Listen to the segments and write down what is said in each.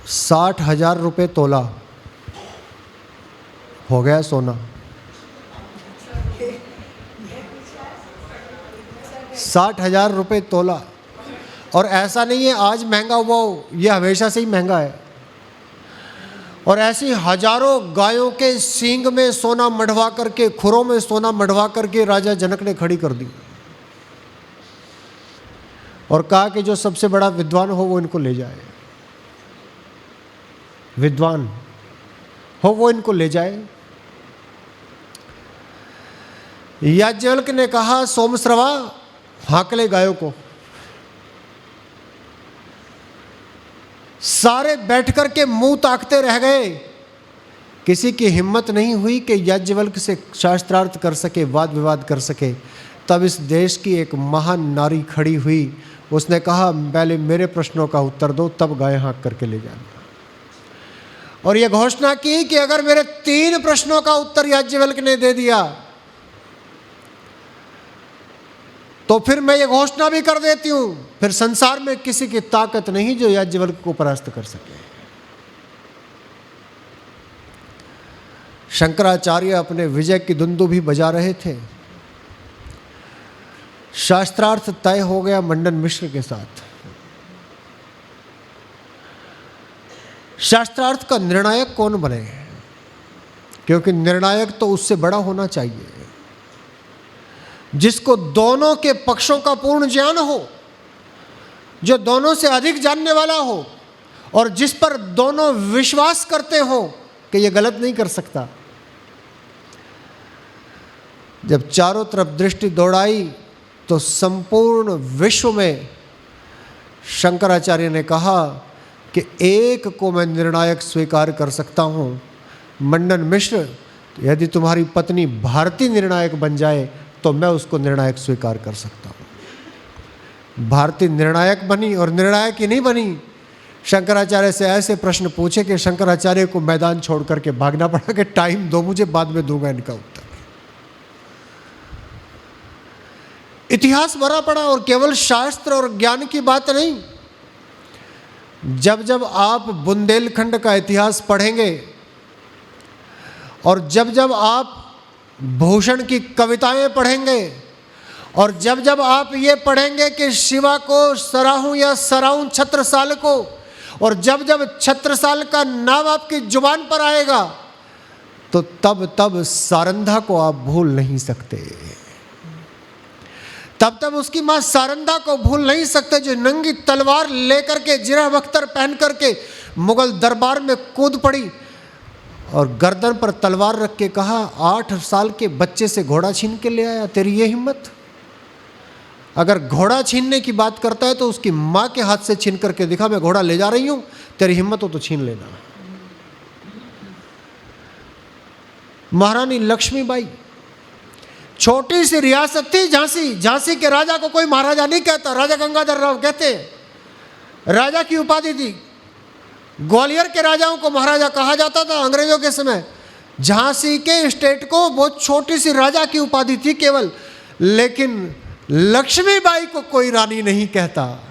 60,000 रुपये तोला हो गया सोना। 60,000 रुपये तोला। और ऐसा नहीं है आज महंगा हुआ हो, ये हमेशा से ही महंगा है। और ऐसी हजारों गायों के सींग में सोना मढ़वा करके, खुरों में सोना मढ़वा करके राजा जनक ने खड़ी कर दी और कहा कि जो सबसे बड़ा विद्वान हो वो इनको ले जाए, विद्वान हो वो इनको ले जाए। याज्ञवल्क्य ने कहा, सोमश्रवा हाकले गायों को। सारे बैठ करके मुंह ताकते रह गए। किसी की हिम्मत नहीं हुई कि याज्ञवल्क्य से शास्त्रार्थ कर सके, वाद विवाद कर सके। तब इस देश की एक महान नारी खड़ी हुई। उसने कहा, पहले मेरे प्रश्नों का उत्तर दो, तब गाय हाँक करके ले जाना। और यह घोषणा की कि अगर मेरे 3 प्रश्नों का उत्तर याज्ञवल्क्य ने दे दिया तो फिर मैं ये घोषणा भी कर देती हूं, फिर संसार में किसी की ताकत नहीं जो याज्ञवल्क्य को परास्त कर सके। शंकराचार्य अपने विजय की दुंदु भी बजा रहे थे। शास्त्रार्थ तय हो गया मंडन मिश्र के साथ। शास्त्रार्थ का निर्णायक कौन बने, क्योंकि निर्णायक तो उससे बड़ा होना चाहिए जिसको दोनों के पक्षों का पूर्ण ज्ञान हो, जो दोनों से अधिक जानने वाला हो और जिस पर दोनों विश्वास करते हो कि ये गलत नहीं कर सकता। जब चारों तरफ दृष्टि दौड़ाई तो संपूर्ण विश्व में शंकराचार्य ने कहा कि एक को मैं निर्णायक स्वीकार कर सकता हूं, मंडन मिश्र। यदि तुम्हारी पत्नी भारती निर्णायक बन जाए तो मैं उसको निर्णायक स्वीकार कर सकता हूं। भारती निर्णायक बनी और निर्णायक ही नहीं बनी, शंकराचार्य से ऐसे प्रश्न पूछे कि शंकराचार्य को मैदान छोड़ करके भागना पड़ा कि टाइम दो मुझे, बाद में दूंगा इनका उत्तर। इतिहास भरा पड़ा और केवल शास्त्र और ज्ञान की बात नहीं। जब जब आप बुंदेलखंड का इतिहास पढ़ेंगे और जब जब आप भूषण की कविताएं पढ़ेंगे और जब जब आप ये पढ़ेंगे कि शिवा को सराहूं या सराहूं छत्रसाल को, और जब जब छत्रसाल का नाम आपकी जुबान पर आएगा तो तब सारंधा को आप भूल नहीं सकते। तब उसकी मां सारंधा को भूल नहीं सकते, जो नंगी तलवार लेकर के, जिरा बख्तर पहन करके मुगल दरबार में कूद पड़ी और गर्दन पर तलवार रख के कहा, 8 साल के बच्चे से घोड़ा छीन के ले आया, तेरी ये हिम्मत। अगर घोड़ा छीनने की बात करता है तो उसकी मां के हाथ से छीन करके दिखा, मैं घोड़ा ले जा रही हूं, तेरी हिम्मत हो तो छीन लेना। महारानी लक्ष्मीबाई, छोटी सी रियासत थी झांसी। झांसी के राजा को कोई महाराजा नहीं कहता, राजा गंगाधर राव कहते, राजा की उपाधि थी। ग्वालियर के राजाओं को महाराजा कहा जाता था अंग्रेजों के समय। झांसी के स्टेट को बहुत छोटी सी राजा की उपाधि थी केवल, लेकिन लक्ष्मीबाई को कोई रानी नहीं कहता।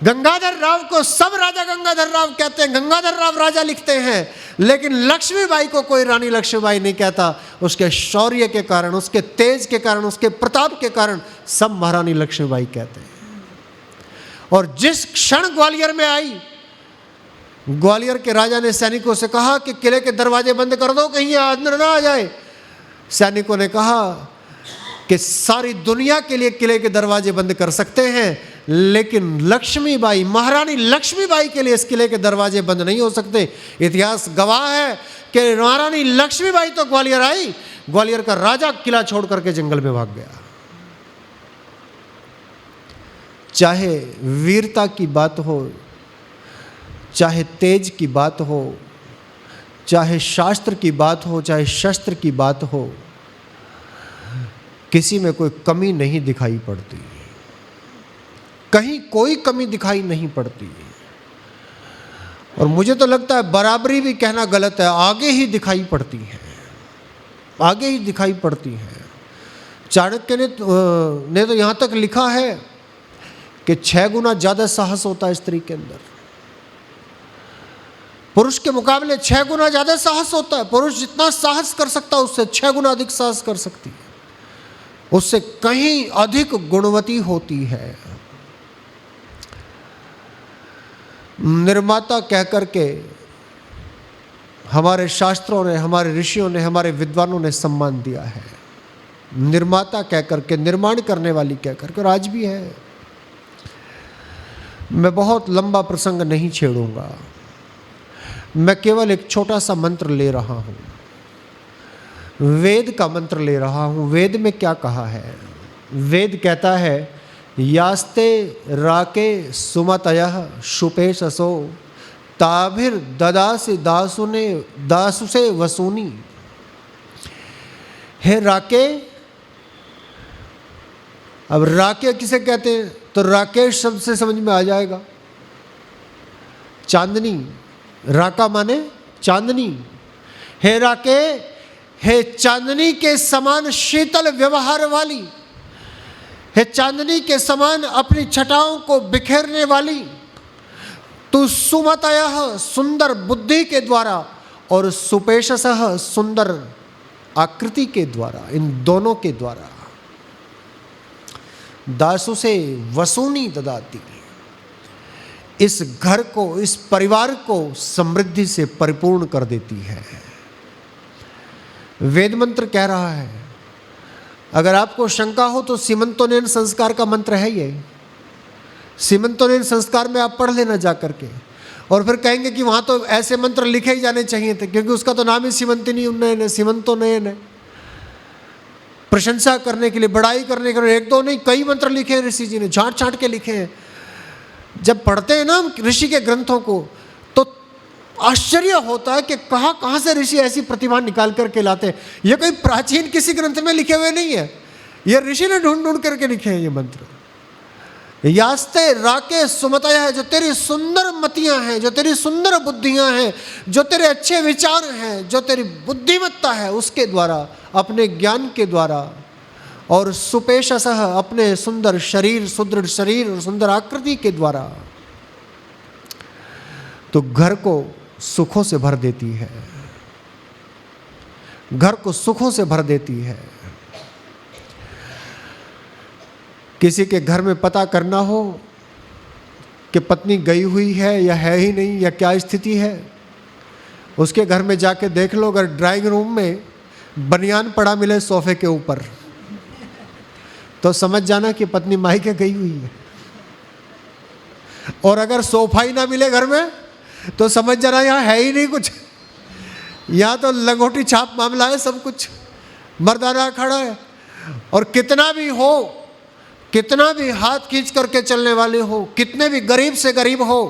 गंगाधर राव को सब राजा गंगाधर राव कहते हैं, गंगाधर राव राजा लिखते हैं, लेकिन लक्ष्मीबाई को कोई रानी लक्ष्मीबाई नहीं कहता। उसके शौर्य के कारण, उसके तेज के कारण, उसके प्रताप के कारण सब महारानी लक्ष्मीबाई कहते हैं। और जिस क्षण ग्वालियर में आई, ग्वालियर के राजा ने सैनिकों से कहा कि किले के दरवाजे बंद कर दो, कहीं अंदर ना आ जाए। सैनिकों ने कहा कि सारी दुनिया के लिए किले के दरवाजे बंद कर सकते हैं, लेकिन लक्ष्मीबाई, महारानी लक्ष्मीबाई के लिए इस किले के दरवाजे बंद नहीं हो सकते। इतिहास गवाह है कि महारानी लक्ष्मीबाई तो ग्वालियर आई, ग्वालियर का राजा किला छोड़ करके जंगल में भाग गया। चाहे वीरता की बात हो, चाहे तेज की बात हो, चाहे शास्त्र की बात हो, चाहे शस्त्र की बात हो, किसी में कोई कमी नहीं दिखाई पड़ती, कहीं कोई कमी दिखाई नहीं पड़ती। और मुझे तो लगता है बराबरी भी कहना गलत है, आगे ही दिखाई पड़ती है, आगे ही दिखाई पड़ती है। चाणक्य ने तो यहाँ तक लिखा है कि 6 गुना ज़्यादा साहस होता है स्त्री के अंदर। पुरुष के मुकाबले 6 गुना ज़्यादा साहस होता है। पुरुष जितना साहस कर सकता है उससे 6 गुना अधिक साहस कर सकती है, उससे कहीं अधिक गुणवती होती है। निर्माता कह करके हमारे शास्त्रों ने, हमारे ऋषियों ने, हमारे विद्वानों ने सम्मान दिया है। निर्माता कह करके, निर्माण करने वाली कह करके, और आज भी है। मैं बहुत लंबा प्रसंग नहीं छेड़ूंगा, मैं केवल एक छोटा सा मंत्र ले रहा हूं, वेद का मंत्र ले रहा हूं। वेद में क्या कहा है? वेद कहता है यास्ते राके सुमतयः शुपेशसो ताभिर ददासि दासुने दासुसे वसूनी। हे राके, अब राके किसे कहते हैं? तो राकेश शब्द से समझ में आ जाएगा, चांदनी। राका माने चांदनी। हे राके, हे चांदनी के समान शीतल व्यवहार वाली, हे चांदनी के समान अपनी छटाओं को बिखेरने वाली, तू सुमतयः सुंदर बुद्धि के द्वारा और सुपेशसः सुंदर आकृति के द्वारा, इन दोनों के द्वारा दासु से वसूनी ददाती, इस घर को, इस परिवार को समृद्धि से परिपूर्ण कर देती है। वेद मंत्र कह रहा है। अगर आपको शंका हो तो सीमंतोनयन संस्कार का मंत्र है ये। सीमंतोनयन संस्कार में आप पढ़ लेना जा करके, और फिर कहेंगे कि वहां तो ऐसे मंत्र लिखे ही जाने चाहिए थे, क्योंकि उसका तो नाम ही सीमंतिनी उन्नयन है, सीमंतोनयन है। प्रशंसा करने के लिए, बड़ाई करने के लिए एक दो नहीं, कई मंत्र लिखे हैं ऋषि जी ने, छांट छांट के लिखे हैं। जब पढ़ते हैं ना हम ऋषि के ग्रंथों को तो आश्चर्य होता है कि कहाँ कहाँ से ऋषि ऐसी प्रतिभा निकाल करके लाते हैं। ये कोई प्राचीन किसी ग्रंथ में लिखे हुए नहीं है, ये ऋषि ने ढूंढ ढूंढ करके लिखे हैं ये मंत्र। यास्ते राके सुमतयः है, जो तेरी सुंदर मतियां हैं, जो तेरी सुंदर बुद्धियां हैं, जो तेरे अच्छे विचार हैं, जो तेरी बुद्धिमत्ता है, उसके द्वारा, अपने ज्ञान के द्वारा, और सुपेशसः अपने सुंदर शरीर, सुदृढ़ शरीर और सुंदर आकृति के द्वारा, तो घर को सुखों से भर देती है, घर को सुखों से भर देती है। किसी के घर में पता करना हो कि पत्नी गई हुई है या है ही नहीं, या क्या स्थिति है, उसके घर में जाके देख लो। अगर ड्राइंग रूम में बनियान पड़ा मिले सोफे के ऊपर, तो समझ जाना कि पत्नी मायके गई हुई है। और अगर सोफा ही ना मिले घर में, तो समझ जाना यहाँ है ही नहीं कुछ, यहाँ तो लंगोटी छाप मामला है सब कुछ, मर्दाना खड़ा है। और कितना भी हो, कितना भी हाथ खींच करके चलने वाले हो, कितने भी गरीब से गरीब हो,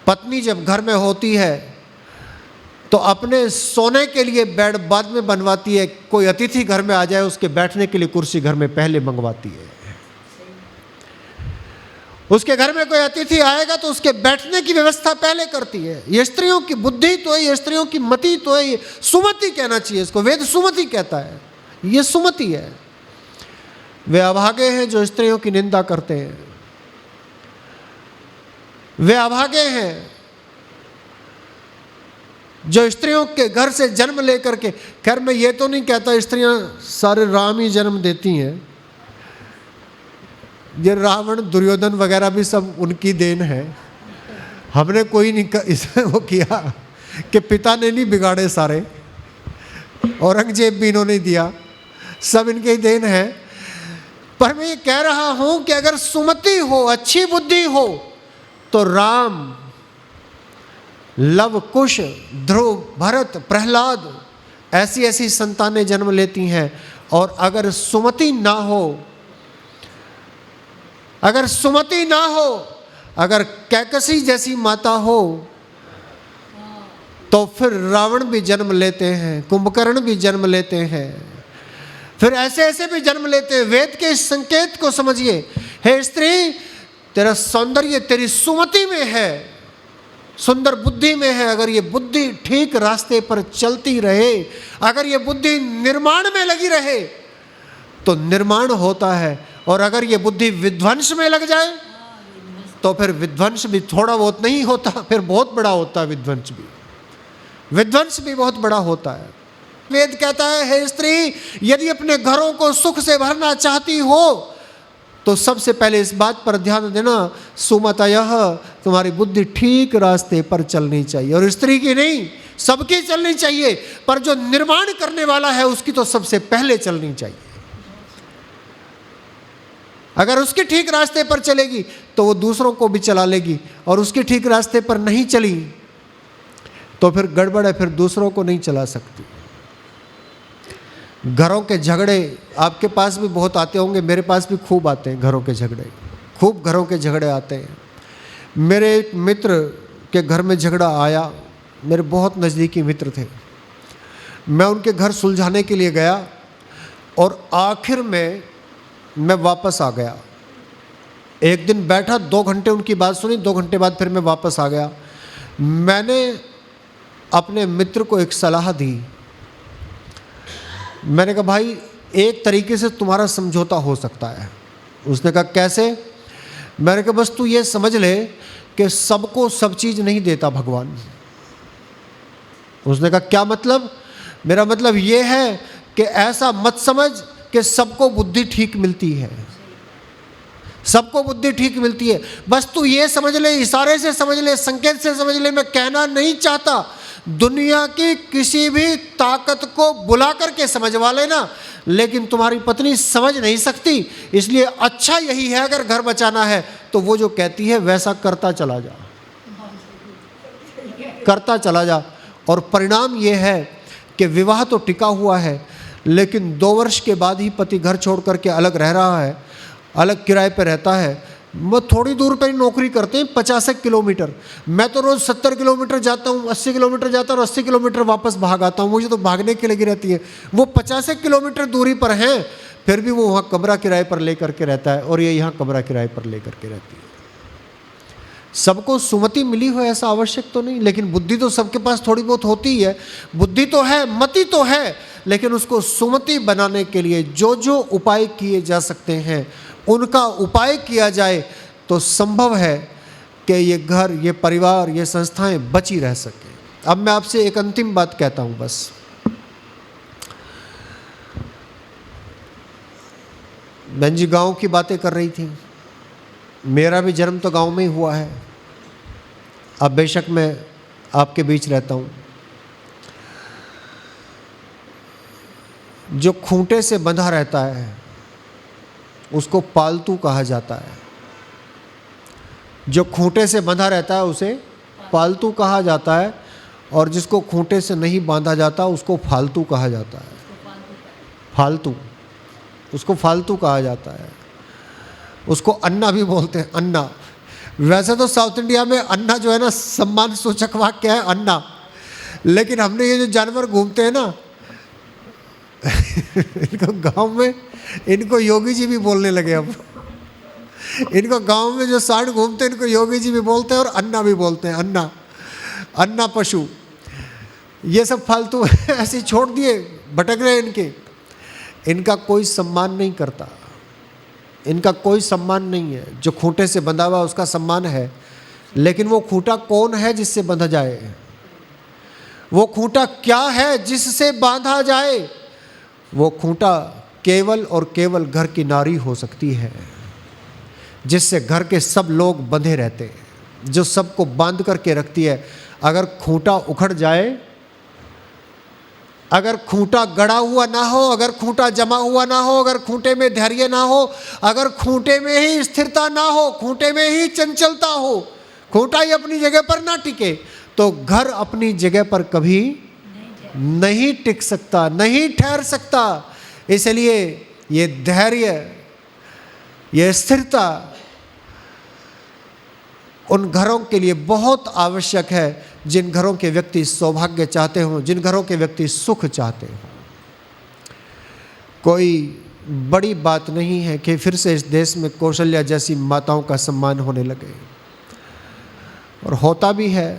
पत्नी जब घर में होती है तो अपने सोने के लिए बेड बाद में बनवाती है। कोई अतिथि घर में आ जाए, उसके बैठने के लिए कुर्सी घर में पहले मंगवाती है। उसके घर में कोई अतिथि आएगा तो उसके बैठने की व्यवस्था पहले करती है। ये स्त्रियों की बुद्धि तो है, ये स्त्रियों की मति तो है, ये सुमति कहना चाहिए इसको, वेद सुमति कहता है, ये सुमति है। वे अभागे हैं जो स्त्रियों की निंदा करते हैं, वे अभागे हैं जो स्त्रियों के घर से जन्म लेकर के, खैर मैं ये तो नहीं कहता स्त्रियां सारे राम ही जन्म देती हैं, ये रावण दुर्योधन वगैरह भी सब उनकी देन है। हमने कोई नहीं इसमें वो किया कि पिता ने नहीं बिगाड़े सारे, औरंगजेब भी इन्होंने दिया, सब इनके ही देन है। पर मैं ये कह रहा हूं कि अगर सुमति हो, अच्छी बुद्धि हो, तो राम, लव, कुश, ध्रुव, भरत, प्रहलाद, ऐसी ऐसी संतानें जन्म लेती हैं। और अगर सुमति ना हो, अगर सुमति ना हो, अगर कैकसी जैसी माता हो, तो फिर रावण भी जन्म लेते हैं, कुंभकर्ण भी जन्म लेते हैं, फिर ऐसे ऐसे भी जन्म लेते हैं। वेद के इस संकेत को समझिए। हे स्त्री, तेरा सौंदर्य तेरी सुमति में है, सुंदर बुद्धि में है। अगर ये बुद्धि ठीक रास्ते पर चलती रहे, अगर ये बुद्धि निर्माण में लगी रहे, तो निर्माण होता है और अगर ये बुद्धि विध्वंस में लग जाए तो फिर विध्वंस भी थोड़ा बहुत नहीं होता, फिर बहुत बड़ा होता है विध्वंस भी। विध्वंस भी बहुत बड़ा होता है। वेद कहता है, हे स्त्री, यदि अपने घरों को सुख से भरना चाहती हो तो सबसे पहले इस बात पर ध्यान देना, सुमतयः, तुम्हारी बुद्धि ठीक रास्ते पर चलनी चाहिए। और स्त्री की नहीं, सबकी चलनी चाहिए, पर जो निर्माण करने वाला है उसकी तो सबसे पहले चलनी चाहिए। अगर उसके ठीक रास्ते पर चलेगी तो वो दूसरों को भी चला लेगी, और उसके ठीक रास्ते पर नहीं चली तो फिर गड़बड़ है, फिर दूसरों को नहीं चला सकती। घरों के झगड़े आपके पास भी बहुत आते होंगे, मेरे पास भी खूब आते हैं घरों के झगड़े, खूब घरों के झगड़े आते हैं। मेरे एक मित्र के घर में झगड़ा आया, मेरे बहुत नज़दीकी मित्र थे। मैं उनके घर सुलझाने के लिए गया और आखिर में मैं वापस आ गया। एक दिन बैठा, 2 घंटे उनकी बात सुनी, 2 घंटे बाद फिर मैं वापस आ गया। मैंने अपने मित्र को एक सलाह दी। मैंने कहा, भाई एक तरीके से तुम्हारा समझौता हो सकता है। उसने कहा, कैसे? मैंने कहा, बस तू ये समझ ले कि सबको सब चीज़ नहीं देता भगवान। उसने कहा, क्या मतलब? मेरा मतलब ये है कि ऐसा मत समझ कि सबको बुद्धि ठीक मिलती है, सबको बुद्धि ठीक मिलती है। बस तू ये समझ ले, इशारे से समझ ले, संकेत से समझ ले। मैं कहना नहीं चाहता, दुनिया की किसी भी ताकत को बुला करके समझवा लेना, लेकिन तुम्हारी पत्नी समझ नहीं सकती, इसलिए अच्छा यही है अगर घर बचाना है तो वो जो कहती है वैसा करता चला जा, करता चला जा। और परिणाम ये है कि विवाह तो टिका हुआ है, लेकिन 2 वर्ष के बाद ही पति घर छोड़ करके अलग रह रहा है, अलग किराए पर रहता है। वो थोड़ी दूर पर ही नौकरी करते हैं, 50 किलोमीटर। मैं तो रोज़ 70 किलोमीटर जाता हूँ, 80 किलोमीटर जाता हूँ और 80 किलोमीटर वापस भाग आता हूँ। मुझे तो भागने की लगी रहती है। वो 50 किलोमीटर दूरी पर हैं, फिर भी वो वहाँ कमरा किराए पर ले करके रहता है और ये यहाँ कमरा किराए पर ले करके रहती है। सबको सुमति मिली हो ऐसा आवश्यक तो नहीं, लेकिन बुद्धि तो सबके पास थोड़ी बहुत होती ही है। बुद्धि तो है, मति तो है, लेकिन उसको सुमति बनाने के लिए जो जो उपाय किए जा सकते हैं उनका उपाय किया जाए तो संभव है कि ये घर, ये परिवार, ये संस्थाएं बची रह सकें। अब मैं आपसे एक अंतिम बात कहता हूं बस। बहन जी गांव की बातें कर रही थी। मेरा भी जन्म तो गांव में ही हुआ है। अब बेशक मैं आपके बीच रहता हूं। जो खूंटे से बंधा रहता है उसको पालतू कहा जाता है। जो खूंटे से बंधा रहता है उसे पालतू कहा जाता है, और जिसको खूंटे से नहीं बांधा जाता उसको फालतू कहा जाता है। फालतू, उसको फालतू कहा जाता है। उसको अन्ना भी बोलते हैं, अन्ना। वैसे तो साउथ इंडिया में अन्ना जो है ना सम्मान सूचक वाक्य है, अन्ना। लेकिन हमने ये जो जानवर घूमते हैं ना इनको गांव में, इनको योगी जी भी बोलने लगे अब। इनको गांव में जो सांड घूमते हैं इनको योगी जी भी बोलते हैं और अन्ना भी बोलते हैं, अन्ना, अन्ना पशु। ये सब फालतू ऐसे छोड़ दिए, भटक रहे इनके। इनका कोई सम्मान नहीं करता, इनका कोई सम्मान नहीं है। जो खूंटे से बंधा हुआ उसका सम्मान है, लेकिन वो खूंटा कौन है जिससे बंधा जाए? वो खूंटा क्या है जिससे बांधा जाए? वो खूंटा केवल और केवल घर की नारी हो सकती है, जिससे घर के सब लोग बंधे रहते हैं, जो सबको बांध करके रखती है। अगर खूंटा उखड़ जाए, अगर खूंटा गड़ा हुआ ना हो, अगर खूंटा जमा हुआ ना हो, अगर खूंटे में धैर्य ना हो, अगर खूंटे में ही स्थिरता ना हो, खूंटे में ही चंचलता हो, खूंटा ही अपनी जगह पर ना टिके, तो घर अपनी जगह पर कभी नहीं टिक सकता, नहीं ठहर सकता। इसलिए ये धैर्य, ये स्थिरता उन घरों के लिए बहुत आवश्यक है जिन घरों के व्यक्ति सौभाग्य चाहते हों, जिन घरों के व्यक्ति सुख चाहते हों। कोई बड़ी बात नहीं है कि फिर से इस देश में कौशल्या जैसी माताओं का सम्मान होने लगे, और होता भी है।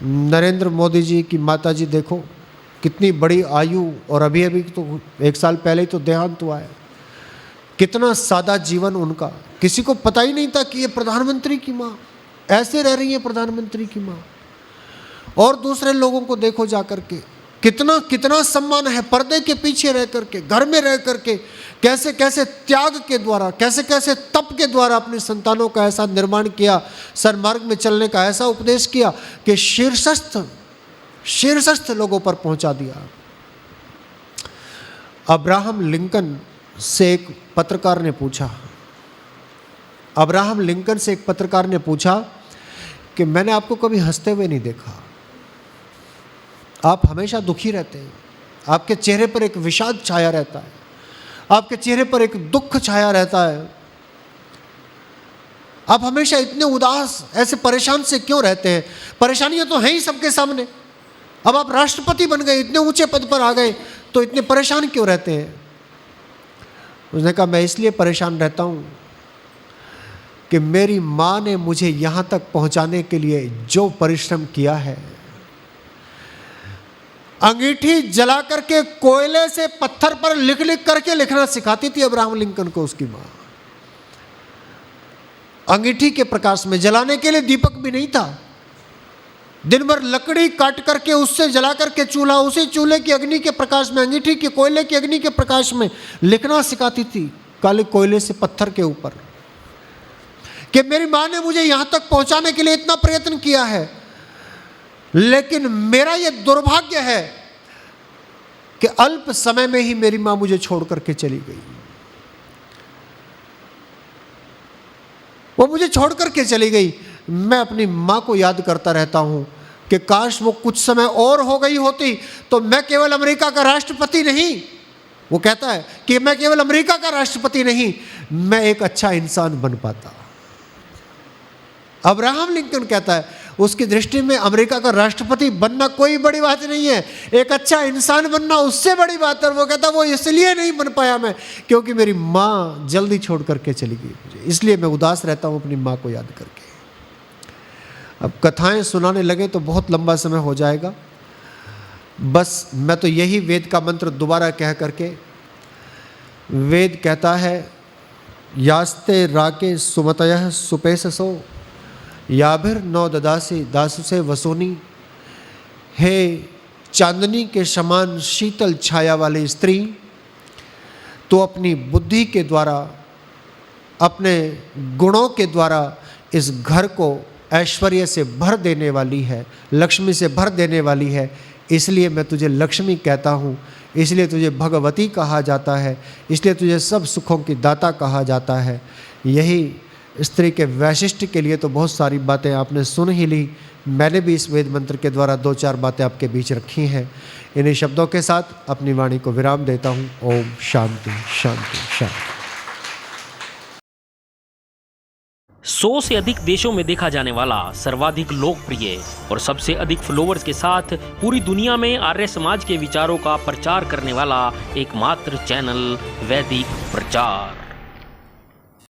नरेंद्र मोदी जी की माता जी देखो, कितनी बड़ी आयु, और अभी अभी तो 1 साल पहले ही तो देहांत हुआ है। कितना सादा जीवन उनका, किसी को पता ही नहीं था कि ये प्रधानमंत्री की माँ ऐसे रह रही है, प्रधानमंत्री की माँ। और दूसरे लोगों को देखो जाकर के, कितना कितना सम्मान है, पर्दे के पीछे रह करके, घर में रह करके, कैसे कैसे त्याग के द्वारा, कैसे कैसे तप के द्वारा अपने संतानों का ऐसा निर्माण किया, सन्मार्ग में चलने का ऐसा उपदेश किया कि शीर्षस्थ लोगों पर पहुंचा दिया। अब्राहम लिंकन से एक पत्रकार ने पूछा कि मैंने आपको कभी हंसते हुए नहीं देखा, आप हमेशा दुखी रहते हैं, आपके चेहरे पर एक विषाद छाया रहता है, आपके चेहरे पर एक दुख छाया रहता है, आप हमेशा इतने उदास, ऐसे परेशान से क्यों रहते हैं? परेशानियां तो हैं ही सबके सामने, अब आप राष्ट्रपति बन गए, इतने ऊंचे पद पर आ गए, तो इतने परेशान क्यों रहते हैं? उसने कहा, मैं इसलिए परेशान रहता हूं कि मेरी माँ ने मुझे यहाँ तक पहुँचाने के लिए जो परिश्रम किया है, अंगीठी जला करके कोयले से पत्थर पर लिख लिख करके लिखना सिखाती थी अब्राहम लिंकन को उसकी माँ। अंगीठी के प्रकाश में, जलाने के लिए दीपक भी नहीं था, दिन भर लकड़ी काट करके उससे जला करके चूल्हा, उसी चूल्हे की अग्नि के प्रकाश में, अंगीठी की कोयले की अग्नि के प्रकाश में लिखना सिखाती थी, काले कोयले से पत्थर के ऊपर, कि मेरी माँ ने मुझे यहां तक पहुंचाने के लिए इतना प्रयत्न किया है, लेकिन मेरा यह दुर्भाग्य है कि अल्प समय में ही मेरी माँ मुझे छोड़ करके चली गई। वो मुझे छोड़ करके चली गई। मैं अपनी माँ को याद करता रहता हूं कि काश वो कुछ समय और हो गई होती तो मैं केवल अमेरिका का राष्ट्रपति नहीं, वो कहता है कि मैं केवल अमेरिका का राष्ट्रपति नहीं, मैं एक अच्छा इंसान बन पाता। अब्राहम लिंकन कहता है उसकी दृष्टि में अमेरिका का राष्ट्रपति बनना कोई बड़ी बात नहीं है, एक अच्छा इंसान बनना उससे बड़ी बात है। वो कहता वो इसलिए नहीं बन पाया मैं क्योंकि मेरी माँ जल्दी छोड़ करके चली गई मुझे, इसलिए मैं उदास रहता हूँ अपनी माँ को याद करके। अब कथाएं सुनाने लगे तो बहुत लंबा समय हो जाएगा, बस मैं तो यही वेद का मंत्र दोबारा कह करके, वेद कहता है यास्ते राके सुमतयः सुपेशसो याभिर नौ ददासी दासु से वसोनी। हे चांदनी के समान शीतल छाया वाली स्त्री, तो अपनी बुद्धि के द्वारा, अपने गुणों के द्वारा इस घर को ऐश्वर्य से भर देने वाली है, लक्ष्मी से भर देने वाली है, इसलिए मैं तुझे लक्ष्मी कहता हूँ, इसलिए तुझे भगवती कहा जाता है, इसलिए तुझे सब सुखों की दाता कहा जाता है। यही स्त्री के वैशिष्ट्य के लिए तो बहुत सारी बातें आपने सुन ही ली, मैंने भी इस वेद मंत्र के द्वारा 2-4 बातें आपके बीच रखी हैं। इन्हीं शब्दों के साथ अपनी वाणी को विराम देता हूँ। ओम शांति शांति शांति। 100 से अधिक देशों में देखा जाने वाला सर्वाधिक लोकप्रिय और सबसे अधिक फॉलोअर्स के साथ पूरी दुनिया में आर्य समाज के विचारों का प्रचार करने वाला एकमात्र चैनल वैदिक प्रचार।